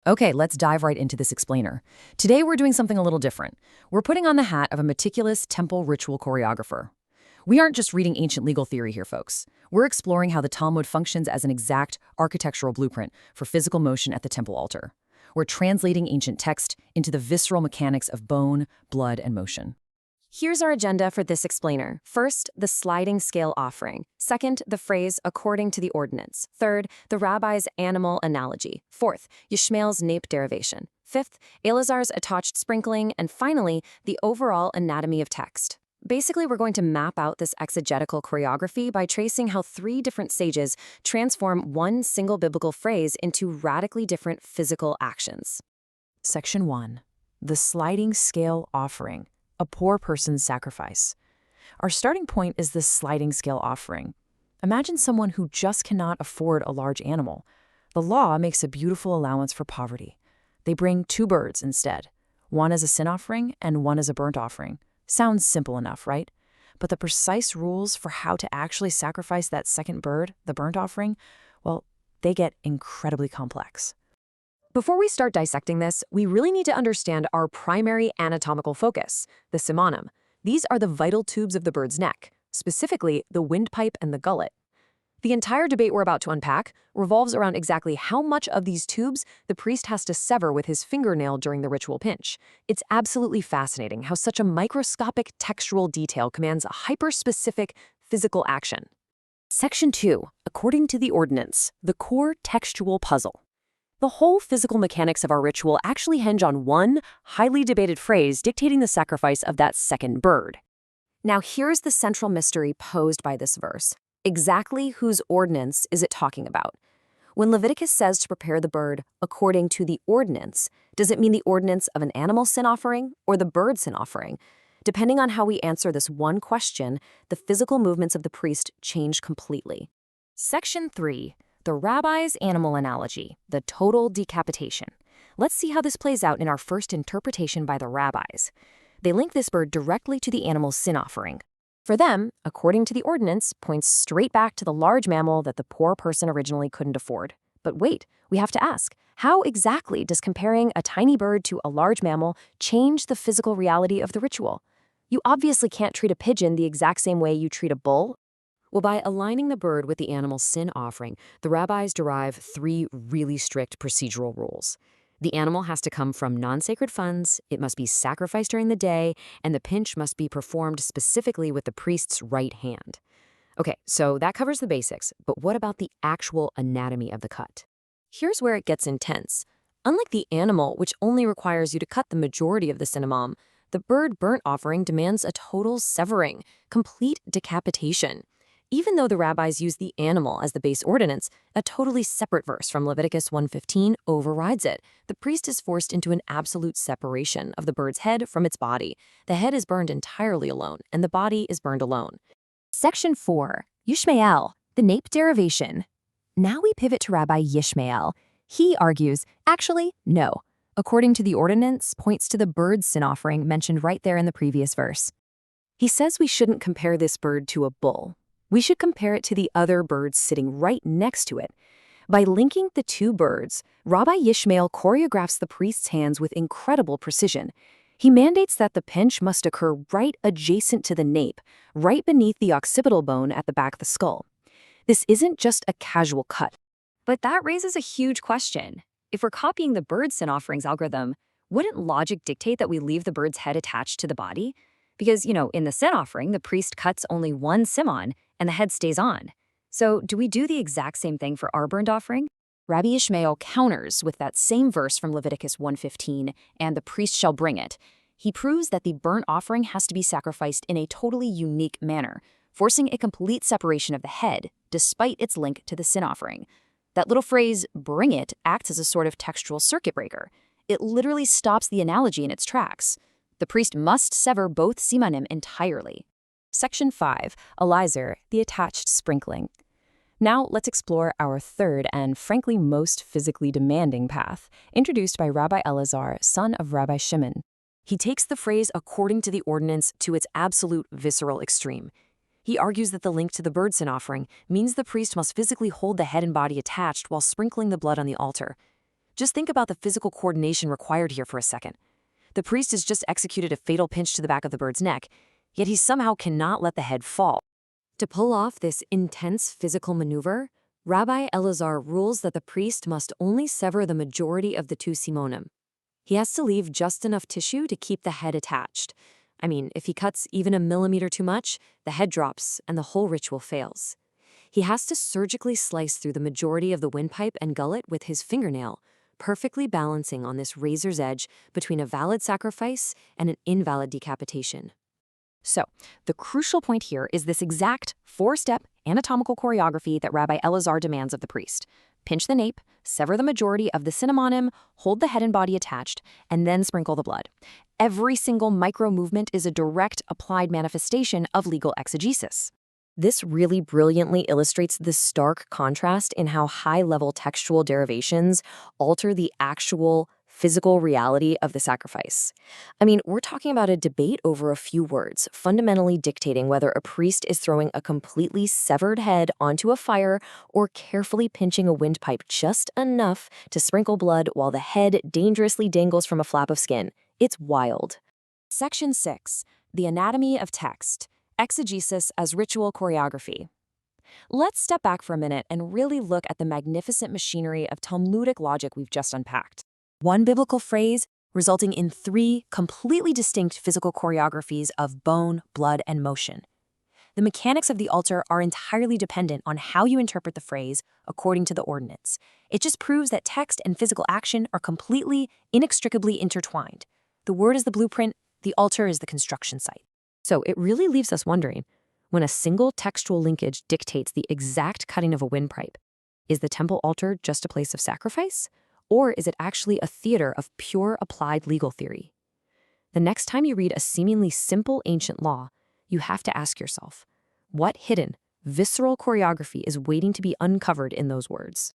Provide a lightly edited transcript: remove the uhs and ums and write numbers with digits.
Okay, let's dive right into this explainer. Today we're doing something a little different. We're putting on the hat of a meticulous temple ritual choreographer. We aren't just reading ancient legal theory here, folks. We're exploring how the Talmud functions as an exact architectural blueprint for physical motion at the temple altar. We're translating ancient text into the visceral mechanics of bone, blood, and motion. Here's our agenda for this explainer. First, the sliding scale offering. Second, the phrase, according to the ordinance. Third, the rabbi's animal analogy. Fourth, Ishmael's Nape derivation. Fifth, Elazar's attached sprinkling. And finally, the overall anatomy of text. Basically, we're going to map out this exegetical choreography by tracing how three different sages transform one single biblical phrase into radically different physical actions. Section 1. The sliding scale offering. A poor person's sacrifice. Our starting point is this sliding scale offering. Imagine someone who just cannot afford a large animal. The law makes a beautiful allowance for poverty. They bring 2 birds instead, one as a sin offering and one as a burnt offering. Sounds simple enough, right? But the precise rules for how to actually sacrifice that second bird, the burnt offering, well, they get incredibly complex. Before we start dissecting this, we really need to understand our primary anatomical focus, the Simanim. These are the vital tubes of the bird's neck, specifically the windpipe and the gullet. The entire debate we're about to unpack revolves around exactly how much of these tubes the priest has to sever with his fingernail during the ritual pinch. It's absolutely fascinating how such a microscopic textual detail commands a hyper-specific physical action. Section 2, according to the ordinance, the core textual puzzle. The whole physical mechanics of our ritual actually hinge on one highly debated phrase dictating the sacrifice of that second bird. Now here's the central mystery posed by this verse. Exactly whose ordinance is it talking about? When Leviticus says to prepare the bird according to the ordinance, does it mean the ordinance of an animal sin offering or the bird sin offering? Depending on how we answer this one question, the physical movements of the priest change completely. Section 3. The rabbi's animal analogy, the total decapitation. Let's see how this plays out in our first interpretation by the rabbis. They link this bird directly to the animal's sin offering. For them, according to the ordinance, points straight back to the large mammal that the poor person originally couldn't afford. But wait, we have to ask, how exactly does comparing a tiny bird to a large mammal change the physical reality of the ritual? You obviously can't treat a pigeon the exact same way you treat a bull. Well, by aligning the bird with the animal's sin offering, the rabbis derive 3 really strict procedural rules. The animal has to come from non-sacred funds, it must be sacrificed during the day, and the pinch must be performed specifically with the priest's right hand. Okay, so that covers the basics, but what about the actual anatomy of the cut? Here's where it gets intense. Unlike the animal, which only requires you to cut the majority of the cinnamon, the bird burnt offering demands a total severing, complete decapitation. Even though the rabbis use the animal as the base ordinance, a totally separate verse from Leviticus 1:15 overrides it. The priest is forced into an absolute separation of the bird's head from its body. The head is burned entirely alone, and the body is burned alone. Section 4. Ishmael, the Nape derivation. Now we pivot to Rabbi Ishmael. He argues, actually, no. According to the ordinance, points to the bird's sin offering mentioned right there in the previous verse. He says we shouldn't compare this bird to a bull. We should compare it to the other birds sitting right next to it. By linking the 2 birds, Rabbi Ishmael choreographs the priest's hands with incredible precision. He mandates that the pinch must occur right adjacent to the nape, right beneath the occipital bone at the back of the skull. This isn't just a casual cut. But that raises a huge question. If we're copying the bird sin offerings algorithm, wouldn't logic dictate that we leave the bird's head attached to the body? Because, in the sin offering, the priest cuts only one simon, and the head stays on. So do we do the exact same thing for our burnt offering? Rabbi Ishmael counters with that same verse from Leviticus 1:15, and the priest shall bring it. He proves that the burnt offering has to be sacrificed in a totally unique manner, forcing a complete separation of the head, despite its link to the sin offering. That little phrase, bring it, acts as a sort of textual circuit breaker. It literally stops the analogy in its tracks. The priest must sever both Simanim entirely. Section 5. Elazar, the attached sprinkling. Now let's explore our third and frankly most physically demanding path, introduced by Rabbi Elazar, son of Rabbi Shimon. He takes the phrase according to the ordinance to its absolute visceral extreme. He argues that the link to the bird sin offering means the priest must physically hold the head and body attached while sprinkling the blood on the altar. Just think about the physical coordination required here for a second. The priest has just executed a fatal pinch to the back of the bird's neck, yet he somehow cannot let the head fall. To pull off this intense physical maneuver, Rabbi Elazar rules that the priest must only sever the majority of the two Simanim. He has to leave just enough tissue to keep the head attached. I mean, if he cuts even a millimeter too much, the head drops and the whole ritual fails. He has to surgically slice through the majority of the windpipe and gullet with his fingernail, perfectly balancing on this razor's edge between a valid sacrifice and an invalid decapitation. So, the crucial point here is this exact 4-step anatomical choreography that Rabbi Elazar demands of the priest. Pinch the nape, sever the majority of the Simanim, hold the head and body attached, and then sprinkle the blood. Every single micro-movement is a direct applied manifestation of legal exegesis. This really brilliantly illustrates the stark contrast in how high-level textual derivations alter the actual physical reality of the sacrifice. I mean, we're talking about a debate over a few words, fundamentally dictating whether a priest is throwing a completely severed head onto a fire or carefully pinching a windpipe just enough to sprinkle blood while the head dangerously dangles from a flap of skin. It's wild. Section 6. The Anatomy of Text. Exegesis as Ritual Choreography. Let's step back for a minute and really look at the magnificent machinery of Talmudic logic we've just unpacked. One biblical phrase resulting in 3 completely distinct physical choreographies of bone, blood, and motion. The mechanics of the altar are entirely dependent on how you interpret the phrase according to the ordinance. It just proves that text and physical action are completely, inextricably intertwined. The word is the blueprint, the altar is the construction site. So it really leaves us wondering, when a single textual linkage dictates the exact cutting of a windpipe, is the temple altar just a place of sacrifice? Or is it actually a theater of pure applied legal theory? The next time you read a seemingly simple ancient law, you have to ask yourself, what hidden, visceral choreography is waiting to be uncovered in those words?